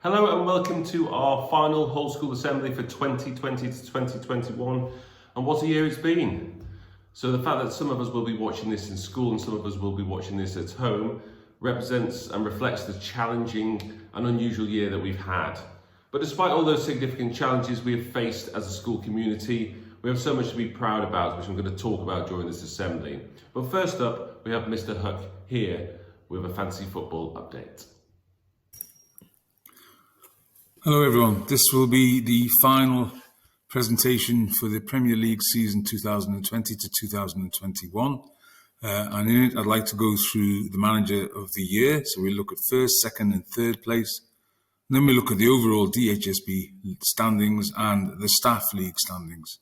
Hello and welcome to our final whole school assembly for 2020 to 2021, and what a year it's been. So the fact that some of us will be watching this in school and some of us will be watching this at home represents and reflects the challenging and unusual year that we've had. But despite all those significant challenges we have faced as a school community, we have so much to be proud about, which I'm going to talk about during this assembly. But first up, we have Mr. Huck here with a fantasy football update. Hello everyone, this will be the final presentation for the Premier League season 2020 to 2021 and in it I'd like to go through the manager of the year. So we look at first, second and third place, and then we look at the overall DHSB standings and the staff league standings.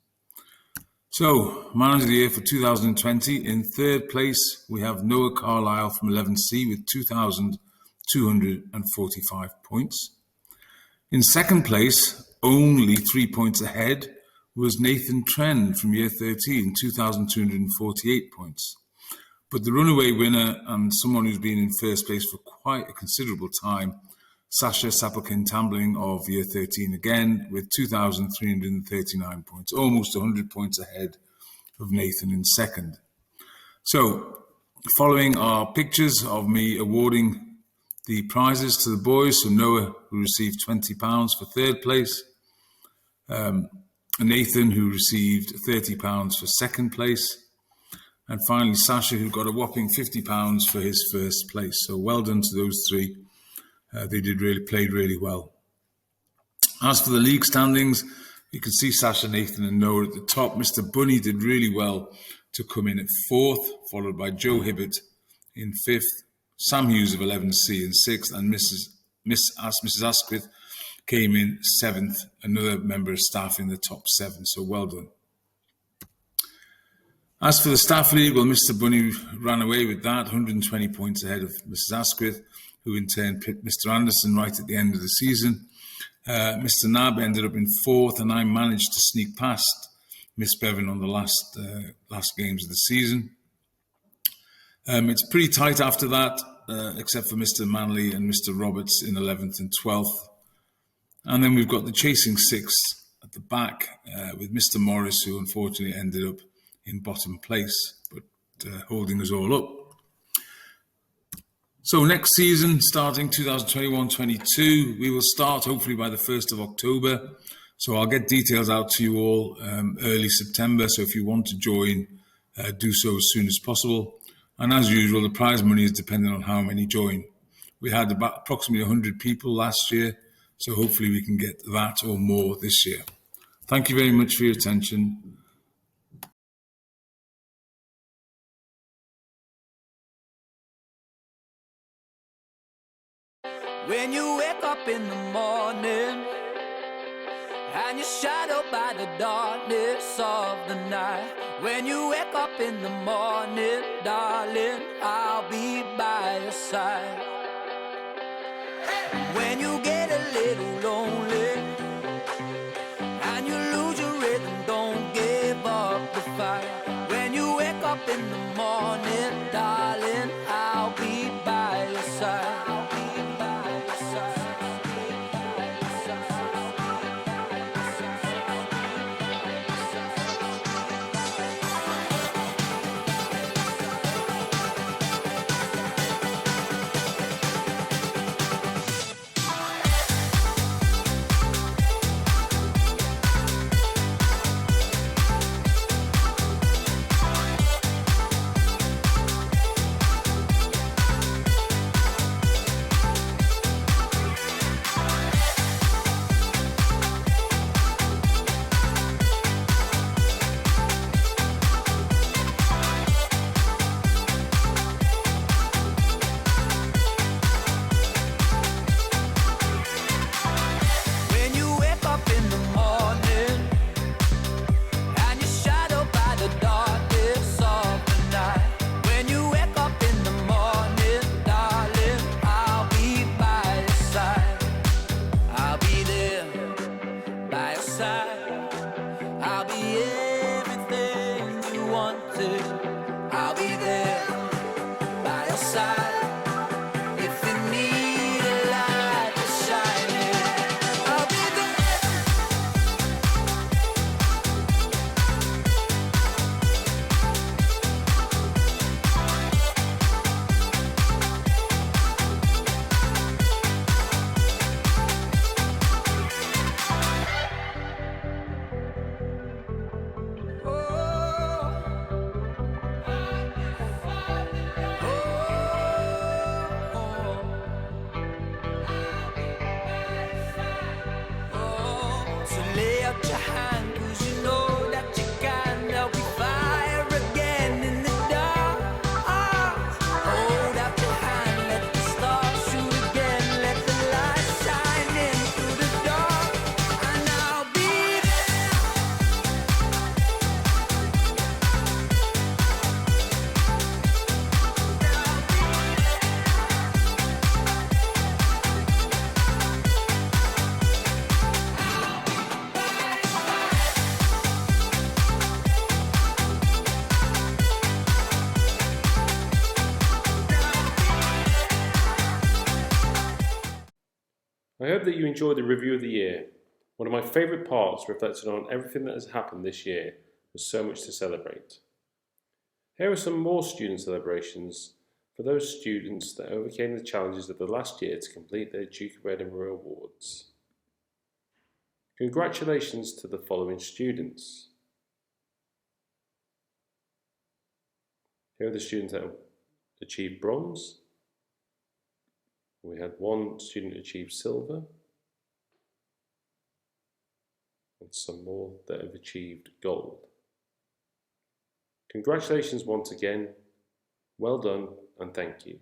So manager of the year for 2020, in third place we have Noah Carlisle from 11C with 2,245 points. In second place, only 3 points ahead, was Nathan Trend from year 13, 2,248 points. But the runaway winner and someone who's been in first place for quite a considerable time, Sasha Sapelkin-Tambling of year 13 again, with 2,339 points, almost 100 points ahead of Nathan in second. So, following are pictures of me awarding the prizes to the boys. So Noah, who received £20 for third place, Nathan, who received £30 for second place, and finally Sasha, who got a whopping £50 for his first place. So well done to those three. They played really well. As for the league standings, you can see Sasha, Nathan and Noah at the top. Mr. Bunny did really well to come in at fourth, followed by Joe Hibbert in fifth, Sam Hughes of 11C in sixth, and Mrs. Asquith came in seventh, another member of staff in the top seven, so well done. As for the staff league, well, Mr. Bunny ran away with that, 120 points ahead of Mrs. Asquith, who in turn picked Mr. Anderson right at the end of the season. Mr. Nab ended up in fourth, and I managed to sneak past Miss Bevan on the last games of the season. It's pretty tight after that, except for Mr. Manley and Mr. Roberts in 11th and 12th. And then we've got the chasing six at the back with Mr. Morris, who unfortunately ended up in bottom place, but holding us all up. So next season, starting 2021-22, we will start hopefully by the 1st of October. So I'll get details out to you all early September. So if you want to join, do so as soon as possible. And as usual, the prize money is dependent on how many join. We had about approximately 100 people last year, so hopefully we can get that or more this year. Thank you very much for your attention. When you wake up in the morning and you're shadowed by the darkness of the night. When you wake up in the morning, darling, I'll be by your side. When you get a little lonely and you lose your rhythm, don't give up the fight. When you wake up in the morning, darling, I'll be by your side. I hope that you enjoyed the review of the year. One of my favourite parts, reflecting on everything that has happened this year, was so much to celebrate. Here are some more student celebrations for those students that overcame the challenges of the last year to complete their Duke of Edinburgh Awards. Congratulations to the following students. Here are the students that achieved bronze. We had one student achieve silver, and some more that have achieved gold. Congratulations once again, well done and thank you.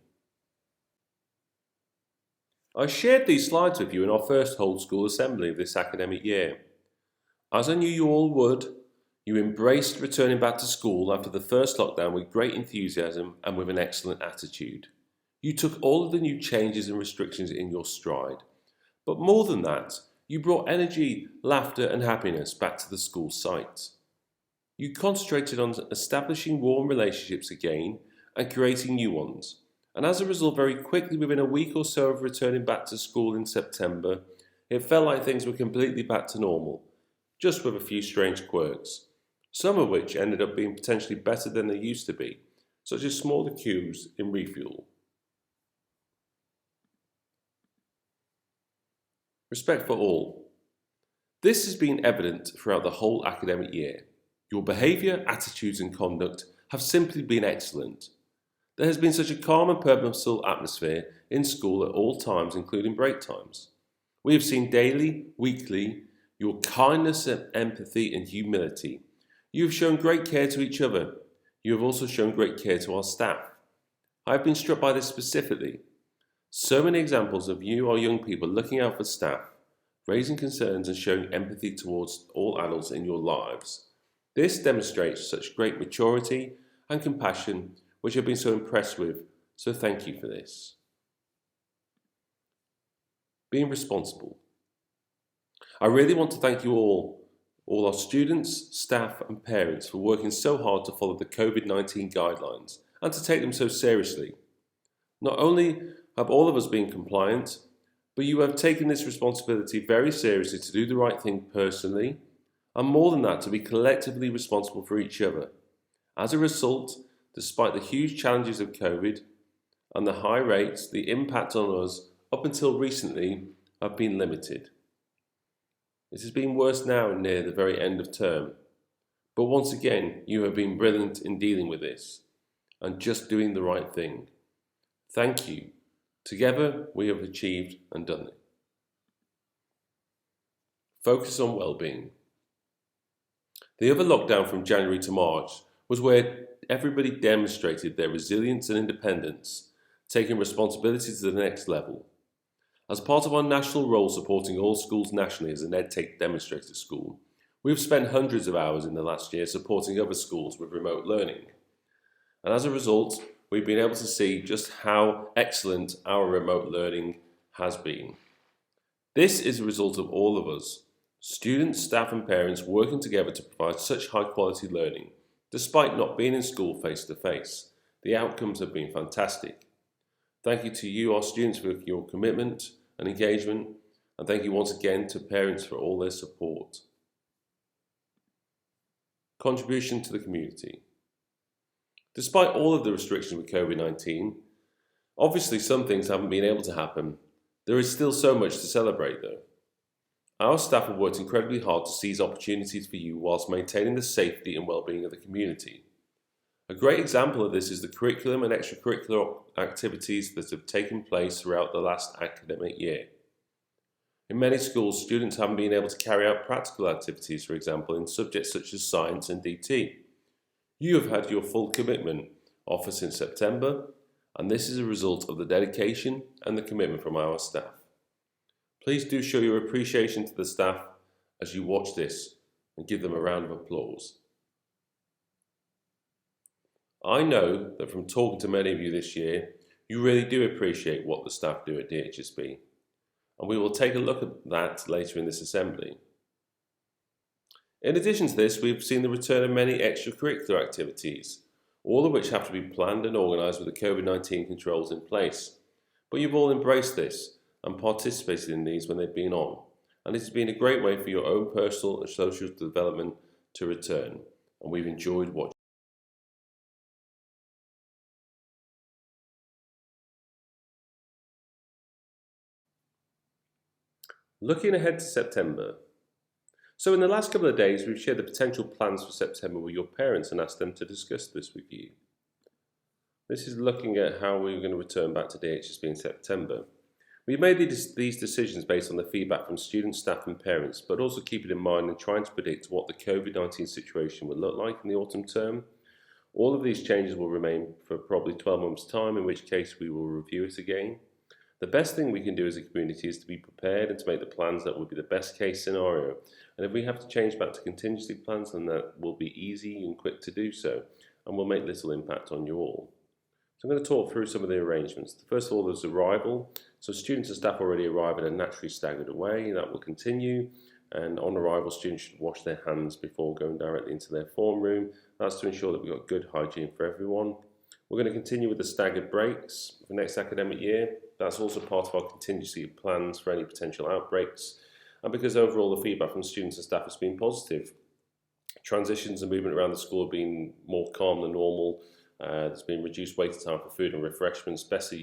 I shared these slides with you in our first whole school assembly of this academic year. As I knew you all would, you embraced returning back to school after the first lockdown with great enthusiasm and with an excellent attitude. You took all of the new changes and restrictions in your stride. But more than that, you brought energy, laughter and happiness back to the school site. You concentrated on establishing warm relationships again and creating new ones. And as a result, very quickly within a week or so of returning back to school in September, it felt like things were completely back to normal, just with a few strange quirks, some of which ended up being potentially better than they used to be, such as smaller queues in refuel. Respect for all. This has been evident throughout the whole academic year. Your behaviour, attitudes and conduct have simply been excellent. There has been such a calm and purposeful atmosphere in school at all times, including break times. We have seen daily, weekly, your kindness and empathy and humility. You have shown great care to each other. You have also shown great care to our staff. I have been struck by this specifically. So many examples of you, our young people, looking out for staff, raising concerns and showing empathy towards all adults in your lives. This demonstrates such great maturity and compassion, which I've been so impressed with, so thank you for this. Being responsible. I really want to thank you all our students, staff and parents for working so hard to follow the COVID-19 guidelines and to take them so seriously. Not only have all of us been compliant, but you have taken this responsibility very seriously to do the right thing personally, and more than that, to be collectively responsible for each other. As a result, despite the huge challenges of COVID and the high rates, the impact on us up until recently have been limited. It has been worse now near the very end of term, but once again, you have been brilliant in dealing with this and just doing the right thing. Thank you. Together, we have achieved and done it. Focus on well-being. The other lockdown from January to March was where everybody demonstrated their resilience and independence, taking responsibility to the next level. As part of our national role supporting all schools nationally as an EdTech demonstrator school, we have spent hundreds of hours in the last year supporting other schools with remote learning. And as a result, we've been able to see just how excellent our remote learning has been. This is a result of all of us, students, staff and parents working together to provide such high quality learning, despite not being in school face to face. The outcomes have been fantastic. Thank you to you, our students, for your commitment and engagement, and thank you once again to parents for all their support. Contribution to the community. Despite all of the restrictions with COVID-19, obviously some things haven't been able to happen. There is still so much to celebrate though. Our staff have worked incredibly hard to seize opportunities for you whilst maintaining the safety and well-being of the community. A great example of this is the curriculum and extracurricular activities that have taken place throughout the last academic year. In many schools, students haven't been able to carry out practical activities, for example, in subjects such as science and DT. You have had your full commitment offer since September, and this is a result of the dedication and the commitment from our staff. Please do show your appreciation to the staff as you watch this and give them a round of applause. I know that from talking to many of you this year, you really do appreciate what the staff do at DHSB, and we will take a look at that later in this assembly. In addition to this, we've seen the return of many extracurricular activities, all of which have to be planned and organised with the COVID-19 controls in place. But you've all embraced this, and participated in these when they've been on. And it has been a great way for your own personal and social development to return, and we've enjoyed watching. Looking ahead to September. So in the last couple of days, we've shared the potential plans for September with your parents and asked them to discuss this with you. This is looking at how we're going to return back to DHSB in September. We've made these decisions based on the feedback from students, staff and parents, but also keeping in mind and trying to predict what the COVID-19 situation will look like in the autumn term. All of these changes will remain for probably 12 months' time, in which case we will review it again. The best thing we can do as a community is to be prepared and to make the plans that would be the best case scenario. And if we have to change back to contingency plans, then that will be easy and quick to do so, and will make little impact on you all. So I'm going to talk through some of the arrangements. First of all, there's arrival. So students and staff already arrive in a naturally staggered way. That will continue. And on arrival, students should wash their hands before going directly into their form room. That's to ensure that we've got good hygiene for everyone. We're going to continue with the staggered breaks for next academic year. That's also part of our contingency plans for any potential outbreaks. And because overall the feedback from students and staff has been positive. Transitions and movement around the school have been more calm than normal. There's been reduced waiting time for food and refreshments, better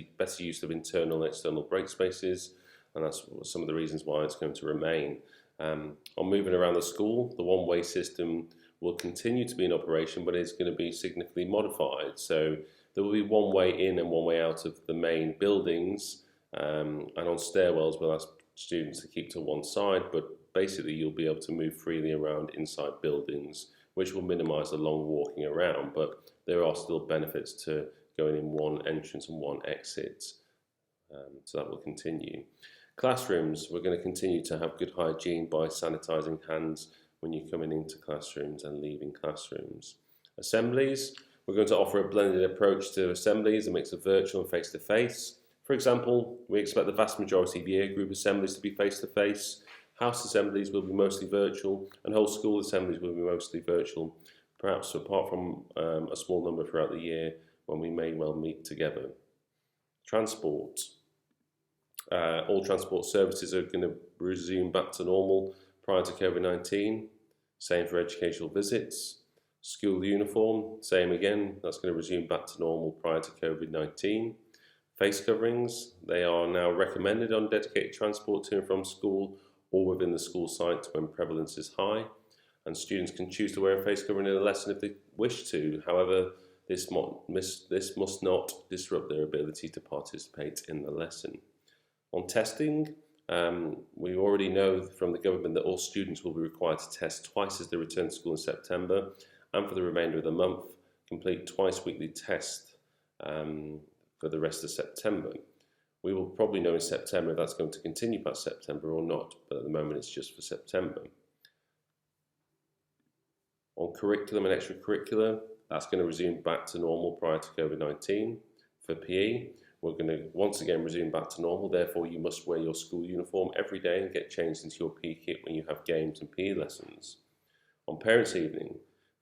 use of internal and external break spaces, and that's some of the reasons why it's going to remain. On moving around the school, the one-way system will continue to be in operation, but it's going to be significantly modified. So there will be one way in and one way out of the main buildings, and on stairwells we'll ask students to keep to one side, but basically you'll be able to move freely around inside buildings, which will minimise the long walking around, but there are still benefits to going in one entrance and one exit, so that will continue. Classrooms, we're going to continue to have good hygiene by sanitising hands when you're coming into classrooms and leaving classrooms. Assemblies, we're going to offer a blended approach to assemblies, a mix of virtual and face-to-face. For example, we expect the vast majority of year group assemblies to be face-to-face, house assemblies will be mostly virtual, and whole school assemblies will be mostly virtual, perhaps apart from a small number throughout the year when we may well meet together. Transport. All transport services are going to resume back to normal prior to COVID-19. Same for educational visits. School uniform, same again, that's going to resume back to normal prior to COVID-19. Face coverings, they are now recommended on dedicated transport to and from school or within the school site when prevalence is high, and students can choose to wear a face covering in a lesson if they wish to. However, this must not disrupt their ability to participate in the lesson. On testing, we already know from the government that all students will be required to test twice as they return to school in September, and for the remainder of the month, complete twice weekly tests for the rest of September. We will probably know in September if that's going to continue past September or not, but at the moment it's just for September. On curriculum and extracurricular, that's going to resume back to normal prior to COVID-19. For PE, we're going to once again resume back to normal, therefore you must wear your school uniform every day and get changed into your PE kit when you have games and PE lessons. On Parents' Evening,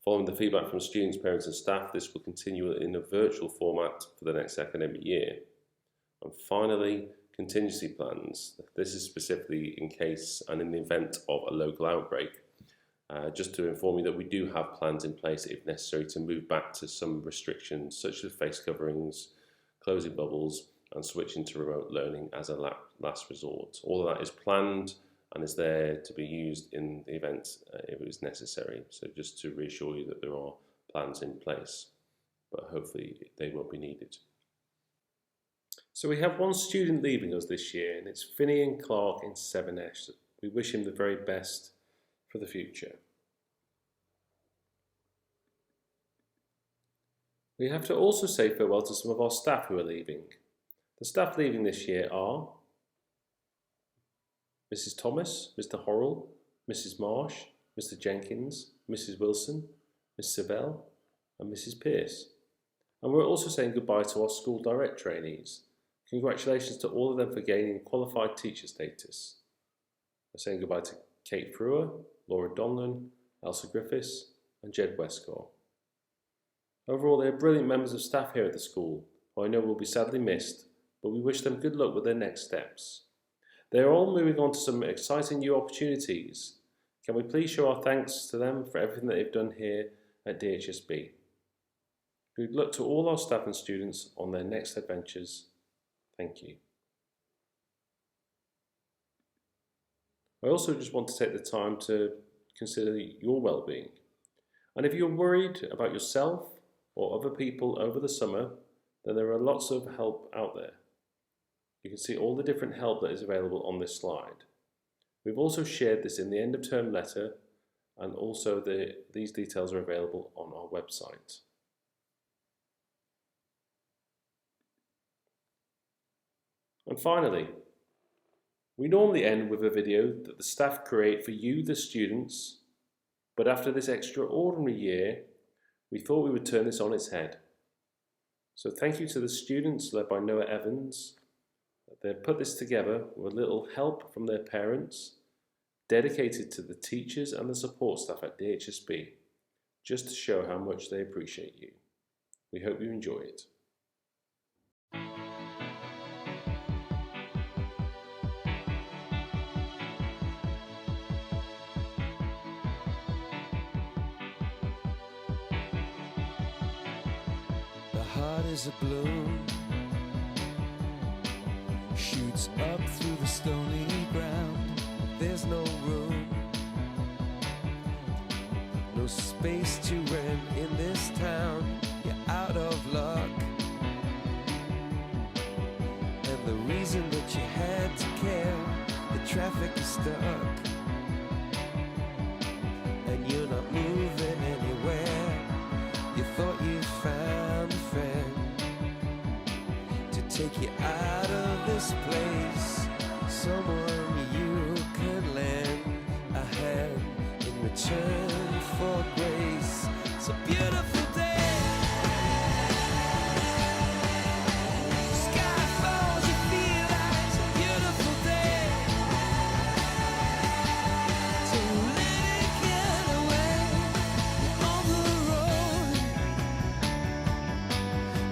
following the feedback from students, parents and staff, this will continue in a virtual format for the next academic year. And finally, contingency plans. This is specifically in case and in the event of a local outbreak. Just to inform you that we do have plans in place if necessary to move back to some restrictions such as face coverings, closing bubbles and switching to remote learning as a last resort. All of that is planned and is there to be used in the event if it is necessary. So just to reassure you that there are plans in place, but hopefully they won't be needed. So we have one student leaving us this year, and it's Finian Clark in 7S. We wish him the very best for the future. We have to also say farewell to some of our staff who are leaving. The staff leaving this year are Mrs. Thomas, Mr. Horrell, Mrs. Marsh, Mr. Jenkins, Mrs. Wilson, Miss Savell and Mrs. Pearce. And we're also saying goodbye to our school direct trainees. Congratulations to all of them for gaining qualified teacher status. We're saying goodbye to Kate Frewer, Laura Donlan, Elsa Griffiths and Jed Westcott. Overall, they are brilliant members of staff here at the school, who I know will be sadly missed, but we wish them good luck with their next steps. They're all moving on to some exciting new opportunities. Can we please show our thanks to them for everything that they've done here at DHSB? Good luck to all our staff and students on their next adventures. Thank you. I also just want to take the time to consider your well-being. And if you're worried about yourself or other people over the summer, then there are lots of help out there. You can see all the different help that is available on this slide. We've also shared this in the end of term letter, and also these details are available on our website. And finally, we normally end with a video that the staff create for you, the students, but after this extraordinary year, we thought we would turn this on its head. So thank you to the students led by Noah Evans. They've put this together with a little help from their parents, dedicated to the teachers and the support staff at DHSB, just to show how much they appreciate you. We hope you enjoy it. The heart is a balloon, shoots up through the stony ground. There's no room, no space to rent in this town. You're out of luck, and the reason that you had to care, the traffic is stuck, and you're not moving anywhere. You thought you found a friend to take you out of this place, someone you could lend a hand in return for grace. It's a beautiful day. Sky falls, you feel like it's a beautiful day. Don't let it get away. You're on the road,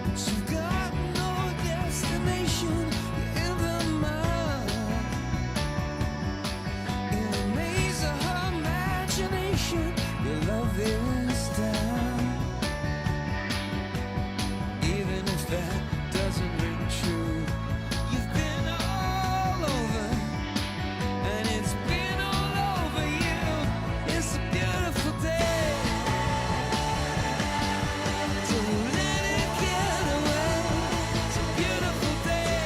but you've got no destination. You're in the mud, in the maze of her imagination. Your love is down, even if that doesn't ring true. You've been all over, and it's been all over you. It's a beautiful day. Don't let it get away. It's a beautiful day.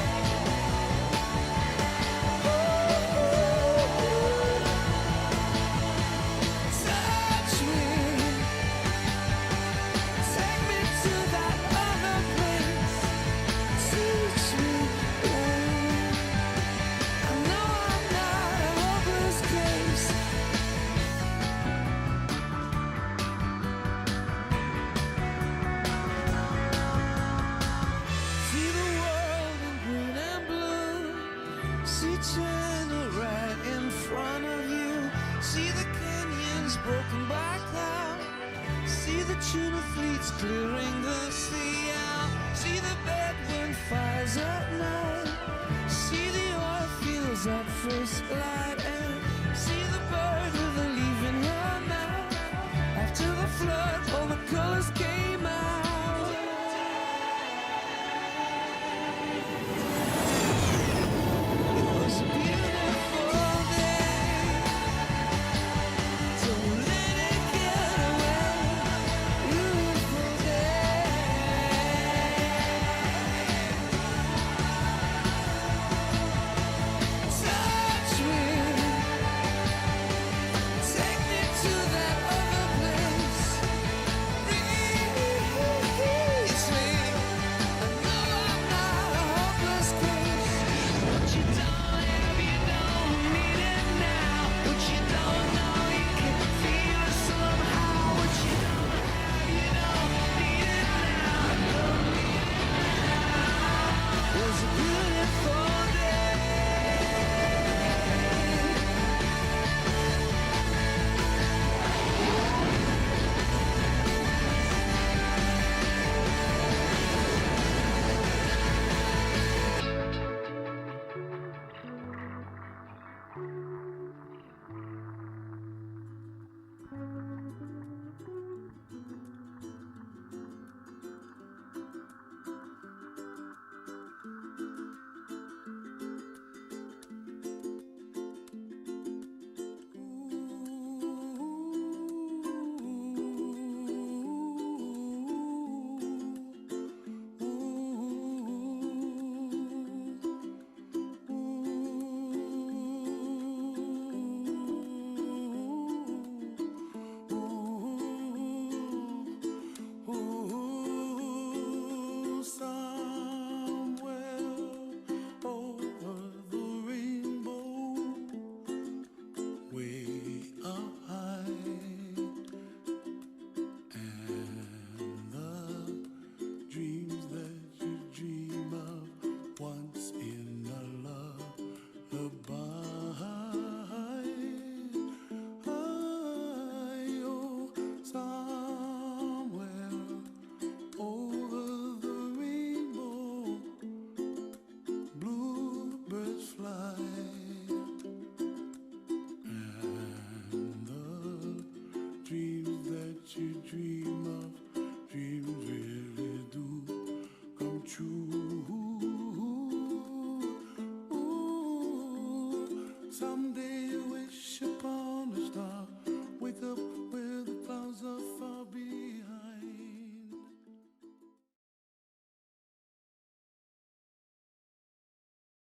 Touch me, take me to that other place. Teach me, babe. I know I'm not a hopeless case. See the world in green and blue. See China right in front of you. See the canyons broken by cloud. See the tuna fleets clearing the sea.